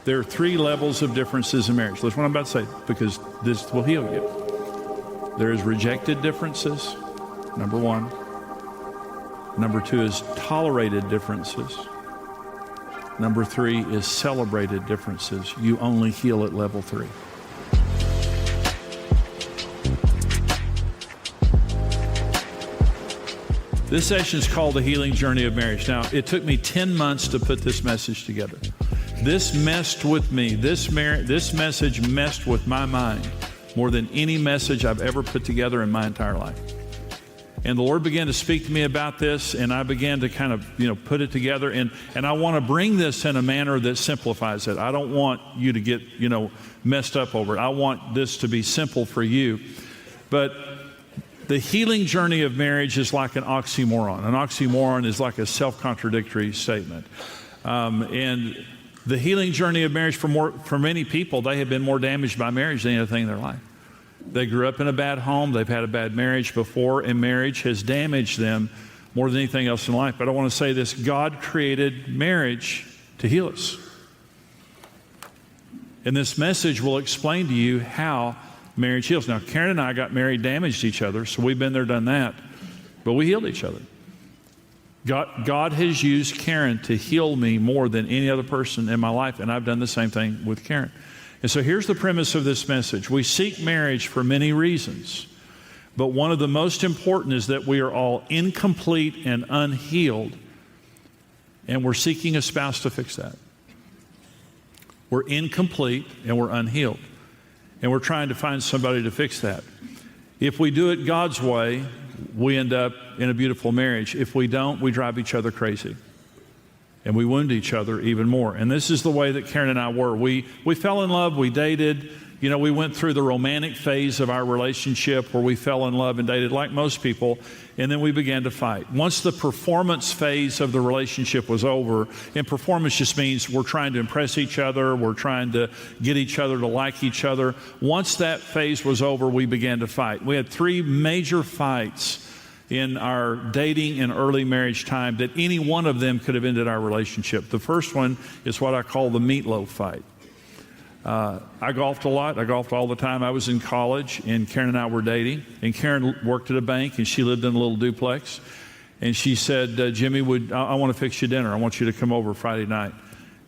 There are 3 levels of differences in marriage. Listen what I'm about to say, because this will heal you. There is rejected differences, number 1. Number 2 is tolerated differences. Number 3 is celebrated differences. You only heal at level 3. This session is called The Healing Journey of Marriage. Now, it took me 10 months to put this message together. This messed with me. This message messed with my mind more than any message I've ever put together in my entire life. And the Lord began to speak to me about this, and I began to kind of, put it together. And I want to bring this in a manner that simplifies it. I don't want you to get, messed up over it. I want this to be simple for you. But the healing journey of marriage is like an oxymoron. An oxymoron is like a self-contradictory statement. And the healing journey of marriage for many people, they have been more damaged by marriage than anything in their life. They grew up in a bad home. They've had a bad marriage before, and marriage has damaged them more than anything else in life. But I want to say this: God created marriage to heal us. And this message will explain to you how marriage heals. Now, Karen and I got married, damaged each other, so we've been there, done that, but we healed each other. God has used Karen to heal me more than any other person in my life, and I've done the same thing with Karen. And so here's the premise of this message. We seek marriage for many reasons, but one of the most important is that we are all incomplete and unhealed, and we're seeking a spouse to fix that. We're incomplete and we're unhealed, and we're trying to find somebody to fix that. If we do it God's way, we end up in a beautiful marriage. If we don't, we drive each other crazy. And we wound each other even more. And this is the way that Karen and I were. We fell in love, we dated. We went through the romantic phase of our relationship where we fell in love and dated like most people, and then we began to fight. Once the performance phase of the relationship was over, and performance just means we're trying to impress each other, we're trying to get each other to like each other. Once that phase was over, we began to fight. We had 3 major fights in our dating and early marriage time that any one of them could have ended our relationship. The first one is what I call the meatloaf fight. I golfed a lot. I golfed all the time. I was in college, and Karen and I were dating. And Karen worked at a bank, and she lived in a little duplex. And she said, Jimmy, I want to fix you dinner. I want you to come over Friday night.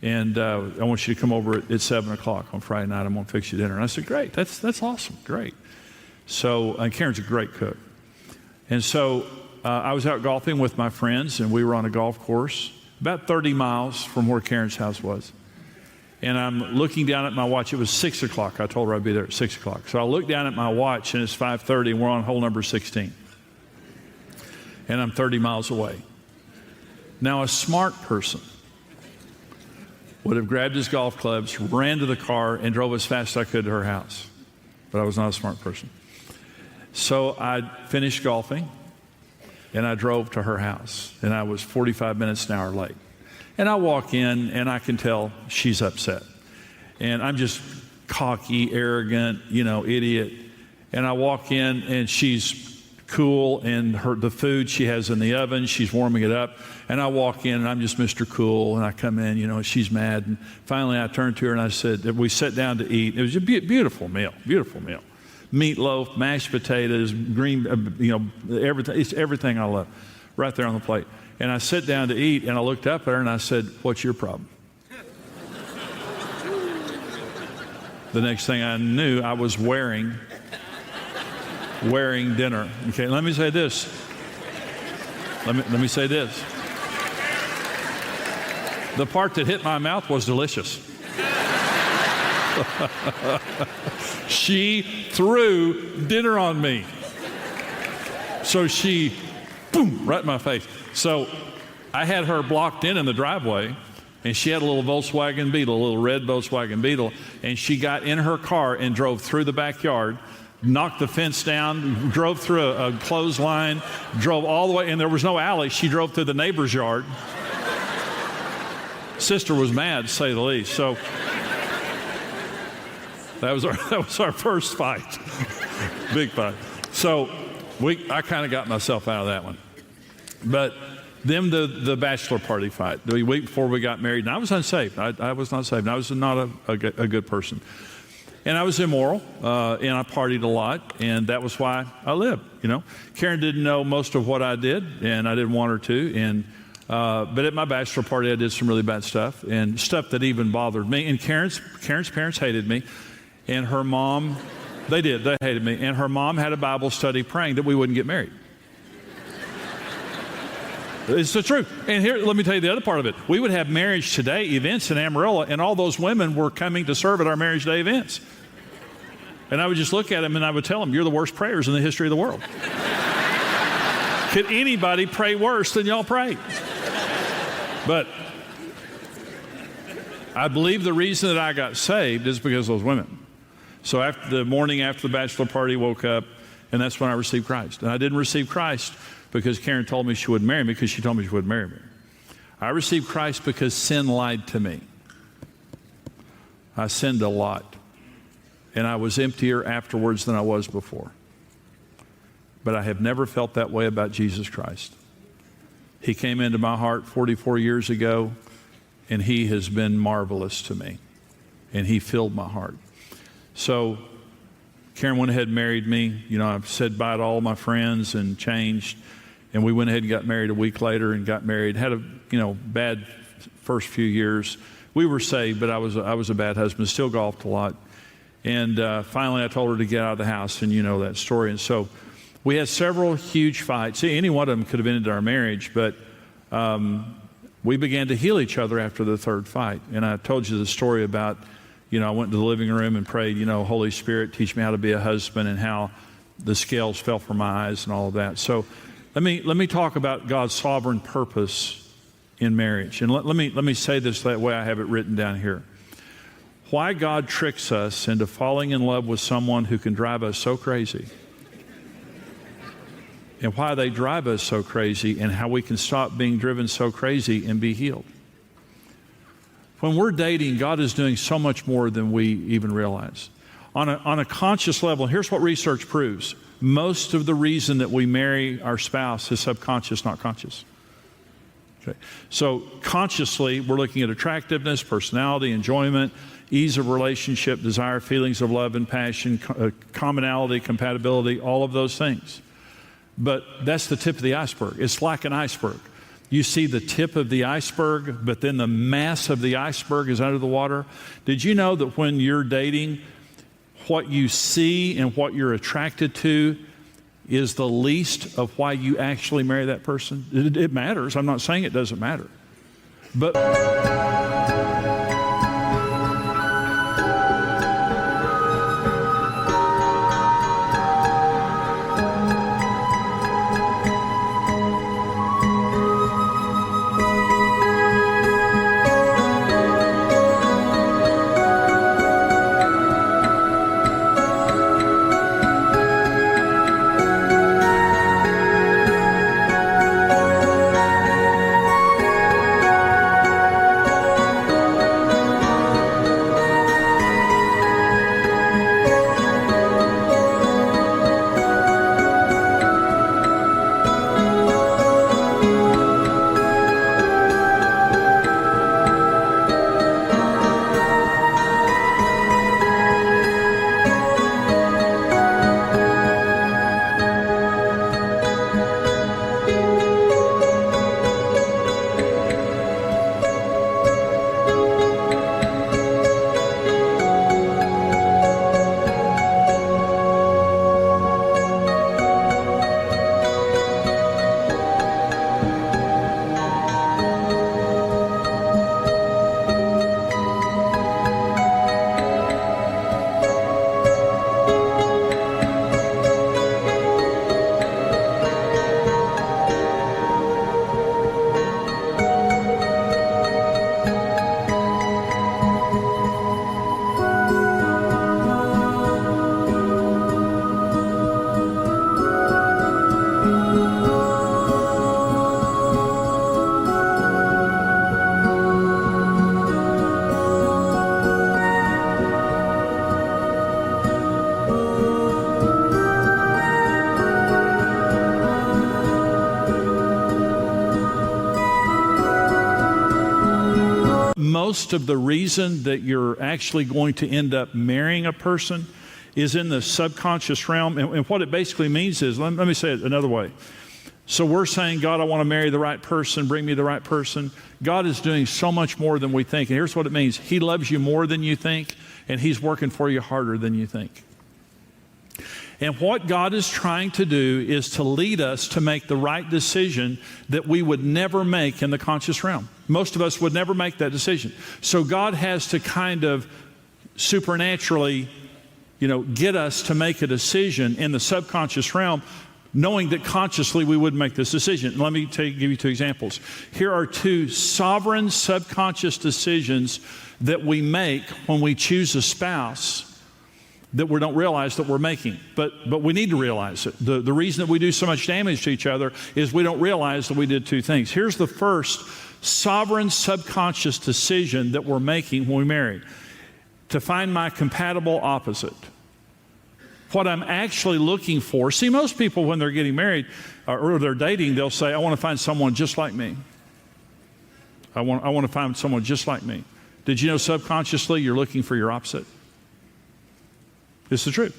And I want you to come over at 7 o'clock on Friday night. I'm going to fix you dinner. And I said, great. That's awesome. Great. So Karen's a great cook. And so I was out golfing with my friends, and we were on a golf course about 30 miles from where Karen's house was. And I'm looking down at my watch. It was 6 o'clock. I told her I'd be there at 6 o'clock. So I look down at my watch, and it's 5:30, and we're on hole number 16. And I'm 30 miles away. Now, a smart person would have grabbed his golf clubs, ran to the car, and drove as fast as I could to her house. But I was not a smart person. So I finished golfing, and I drove to her house, and I was 45 minutes an hour late. And I walk in, and I can tell she's upset. And I'm just cocky, arrogant, idiot. And I walk in, and she's cool, and the food she has in the oven, she's warming it up. And I walk in, and I'm just Mr. Cool, and I come in, and she's mad. And finally I turned to her, and I said, we sat down to eat. It was a beautiful meal. Meatloaf, mashed potatoes, green, everything. It's everything I love right there on the plate. And I sat down to eat, and I looked up at her, and I said, what's your problem? The next thing I knew, I was wearing dinner. Okay, let me say this. Let me say this. The part that hit my mouth was delicious. She threw dinner on me. So she, boom, right in my face. So I had her blocked in the driveway, and she had a little Volkswagen Beetle, a little red Volkswagen Beetle, and she got in her car and drove through the backyard, knocked the fence down, drove through a clothesline, drove all the way, and there was no alley. She drove through the neighbor's yard. Sister was mad, to say the least. So that was our first fight. Big fight. So I kind of got myself out of that one. But Then the bachelor party fight, the week before we got married. And I was unsaved. I was not saved. I was not a good person. And I was immoral, and I partied a lot, and that was why I lived, you know. Karen didn't know most of what I did, and I didn't want her to. But at my bachelor party, I did some really bad stuff, and stuff that even bothered me. And Karen's parents hated me, and her mom, they hated me. And her mom had a Bible study praying that we wouldn't get married. It's the truth. And here, let me tell you the other part of it. We would have Marriage Today events in Amarillo, and all those women were coming to serve at our Marriage Day events. And I would just look at them and I would tell them, you're the worst prayers in the history of the world. Could anybody pray worse than y'all pray? But I believe the reason that I got saved is because of those women. So after the morning after the bachelor party, woke up, and that's when I received Christ. And I didn't receive Christ because Karen told me she wouldn't marry me, because she told me she wouldn't marry me. I received Christ because sin lied to me. I sinned a lot. And I was emptier afterwards than I was before. But I have never felt that way about Jesus Christ. He came into my heart 44 years ago, and he has been marvelous to me. And he filled my heart. So Karen went ahead and married me. You know, I've said bye to all my friends and changed. And we went ahead and got married a week later and got married. Had a, bad first few years. We were saved, but I was a bad husband. Still golfed a lot. And finally, I told her to get out of the house, and you know that story. And so we had several huge fights. See, any one of them could have ended our marriage, but we began to heal each other after the third fight. And I told you the story about, I went to the living room and prayed, Holy Spirit, teach me how to be a husband, and how the scales fell from my eyes and all of that. So let me talk about God's sovereign purpose in marriage. And let me say this that way I have it written down here. Why God tricks us into falling in love with someone who can drive us so crazy, and why they drive us so crazy, and how we can stop being driven so crazy and be healed. When we're dating, God is doing so much more than we even realize. On a conscious level, here's what research proves. Most of the reason that we marry our spouse is subconscious, not conscious. Okay. So consciously, we're looking at attractiveness, personality, enjoyment, ease of relationship, desire, feelings of love and passion, commonality, compatibility, all of those things. But that's the tip of the iceberg. It's like an iceberg. You see the tip of the iceberg, but then the mass of the iceberg is under the water. Did you know that when you're dating, what you see and what you're attracted to is the least of why you actually marry that person? It matters. I'm not saying it doesn't matter. But most of the reason that you're actually going to end up marrying a person is in the subconscious realm. And what it basically means is, let me say it another way. So we're saying, God, I want to marry the right person, bring me the right person. God is doing so much more than we think. And here's what it means. He loves you more than you think, and He's working for you harder than you think. And what God is trying to do is to lead us to make the right decision that we would never make in the conscious realm. Most of us would never make that decision. So God has to kind of supernaturally, get us to make a decision in the subconscious realm, knowing that consciously we wouldn't make this decision. And let me give you two examples. Here are two sovereign subconscious decisions that we make when we choose a spouse that we don't realize that we're making. But we need to realize it. The reason that we do so much damage to each other is we don't realize that we did two things. Here's the first sovereign subconscious decision that we're making when we marry. To find my compatible opposite. What I'm actually looking for. See, most people when they're getting married or they're dating, they'll say, I want to find someone just like me. I want to find someone just like me. Did you know subconsciously you're looking for your opposite? It's the truth.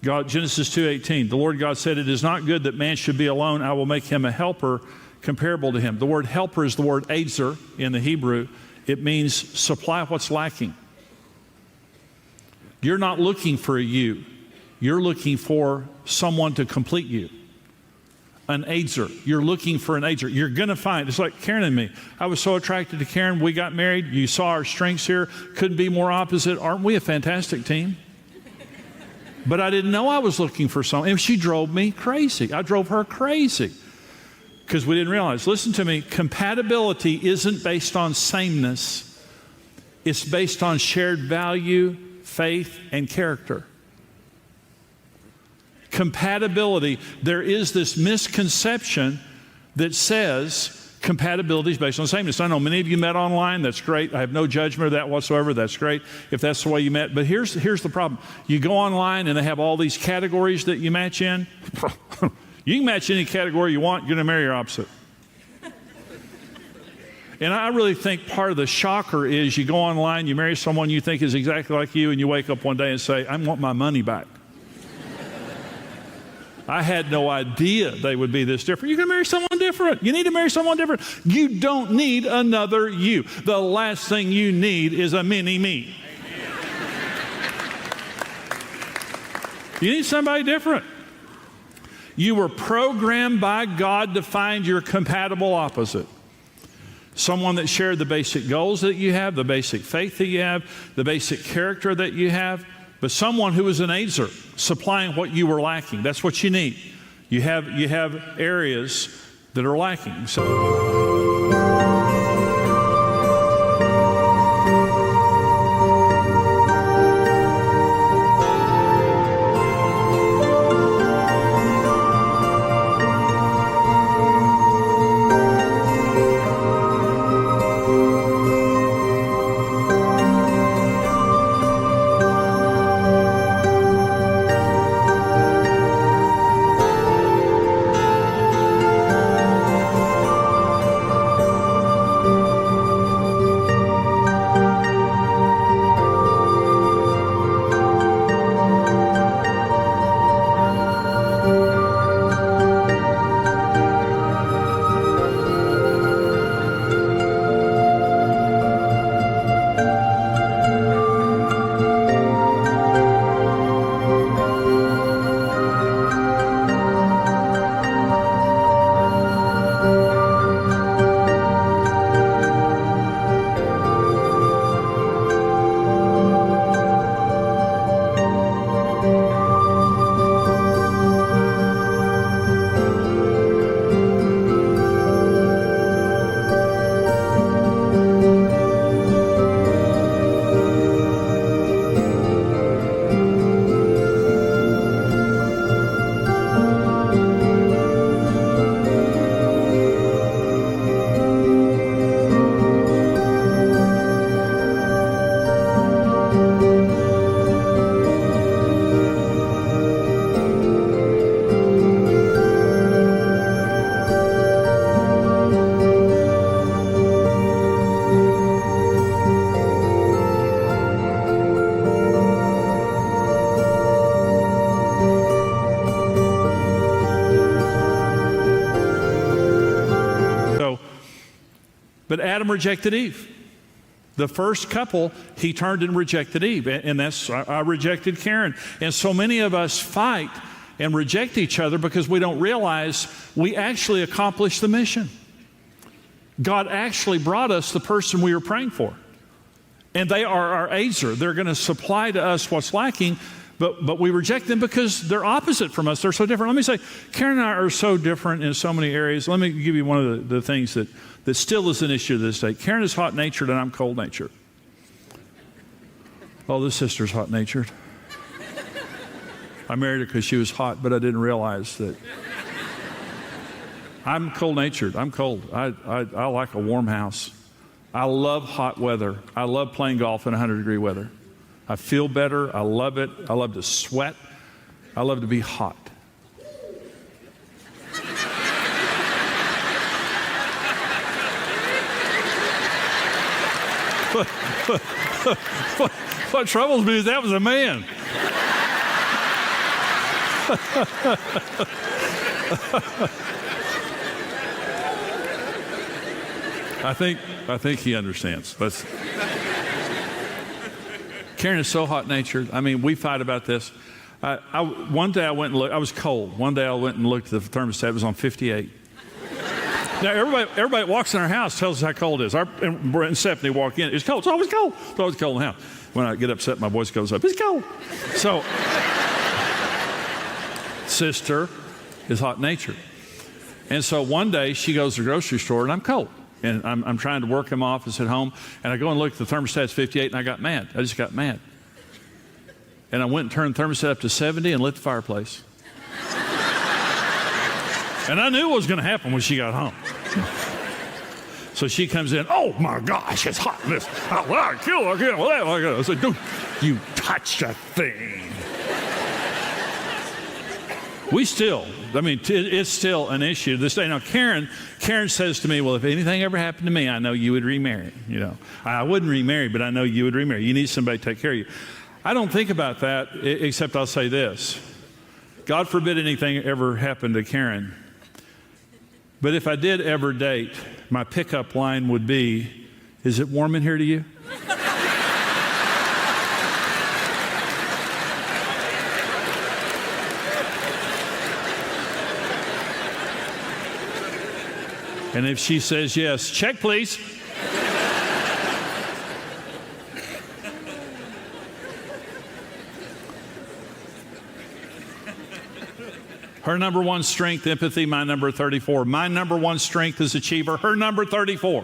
Genesis 2:18, the Lord God said, it is not good that man should be alone. I will make him a helper comparable to him. The word helper is the word Ezer in the Hebrew. It means supply what's lacking. You're not looking for a you. You're looking for someone to complete you. An Ezer. You're looking for an Ezer. You're going to find, it's like Karen and me. I was so attracted to Karen. We got married. You saw our strengths here. Couldn't be more opposite. Aren't we a fantastic team? But I didn't know I was looking for someone. And she drove me crazy. I drove her crazy because we didn't realize. Listen to me. Compatibility isn't based on sameness. It's based on shared value, faith, and character. Compatibility, there is this misconception that says compatibility is based on sameness. I know many of you met online. That's great. I have no judgment of that whatsoever. That's great if that's the way you met. But here's the problem. You go online and they have all these categories that you match in. You can match any category you want. You're going to marry your opposite. And I really think part of the shocker is you go online, you marry someone you think is exactly like you, and you wake up one day and say, I want my money back. I had no idea they would be this different. You're going to marry someone different. You need to marry someone different. You don't need another you. The last thing you need is a mini me. You need somebody different. You were programmed by God to find your compatible opposite. Someone that shared the basic goals that you have, the basic faith that you have, the basic character that you have, but someone who is an Ezer, supplying what you were lacking. That's what you need. You have areas that are lacking. But Adam rejected Eve. The first couple, he turned and rejected Eve. And I rejected Karen. And so many of us fight and reject each other because we don't realize we actually accomplished the mission. God actually brought us the person we were praying for. And they are our aider. They're going to supply to us what's lacking, but we reject them because they're opposite from us. They're so different. Let me say, Karen and I are so different in so many areas. Let me give you one of the things that still is an issue to this day. Karen is hot-natured and I'm cold-natured. Oh, this sister's hot-natured. I married her because she was hot, but I didn't realize that. I'm cold-natured. I'm cold. I like a warm house. I love hot weather. I love playing golf in 100-degree weather. I feel better. I love it. I love to sweat. I love to be hot. What troubles me is that was a man. I think he understands. Karen is so hot-natured. I mean, we fight about this. One day I went and looked. I was cold. One day I went and looked at the thermostat. It was on 58. Now, everybody walks in our house, tells us how cold it is. And Brent and Stephanie walk in. It's cold. It's always cold. It's always cold in the house. When I get upset, my voice goes up. It's cold. So, sister is hot-natured. And so one day she goes to the grocery store and I'm cold. And I'm trying to work him office at home. And I go and look at the thermostat's 58 and I got mad. I just got mad. And I went and turned the thermostat up to 70 and lit the fireplace. And I knew what was going to happen when she got home. So she comes in, oh my gosh, it's hot in this. I kill. I said, don't you touch a thing. It's still an issue to this day. Now, Karen says to me, well, if anything ever happened to me, I know you would remarry. You know, I wouldn't remarry, but I know you would remarry. You need somebody to take care of you. I don't think about that, except I'll say this. God forbid anything ever happened to Karen. But if I did ever date, my pickup line would be, is it warm in here to you? And if she says yes, check please. Her number one strength, empathy, my number 34. My number one strength is achiever, her number 34.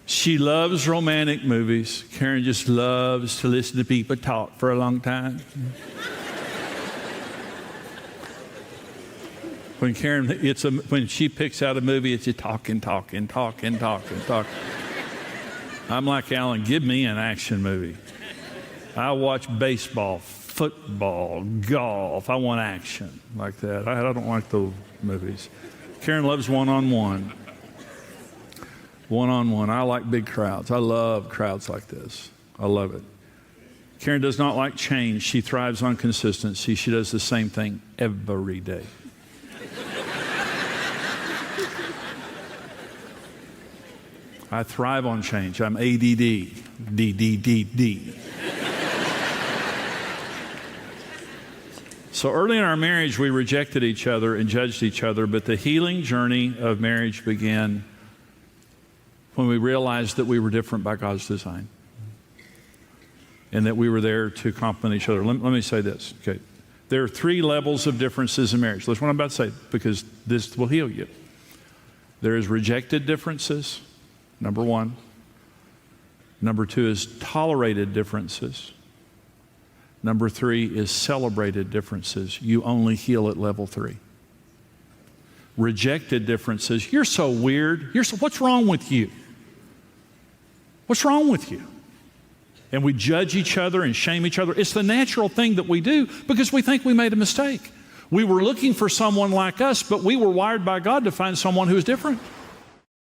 She loves romantic movies. Karen just loves to listen to people talk for a long time. When she picks out a movie, it's just talking. I'm like Alan, give me an action movie. I watch baseball, football, golf. I want action like that. I don't like those movies. Karen loves one-on-one. One-on-one. I like big crowds. I love crowds like this. I love it. Karen does not like change. She thrives on consistency. She does the same thing every day. I thrive on change. I'm ADD. D. So early in our marriage, we rejected each other and judged each other, but the healing journey of marriage began when we realized that we were different by God's design and that we were there to complement each other. Let me say this, okay? There are 3 levels of differences in marriage. That's what I'm about to say, because this will heal you. There is rejected differences, number 1. Number 2 is tolerated differences. Number 3 is celebrated differences. You only heal at level 3. Rejected differences. You're so weird. What's wrong with you? What's wrong with you? And we judge each other and shame each other. It's the natural thing that we do because we think we made a mistake. We were looking for someone like us, but we were wired by God to find someone who is different.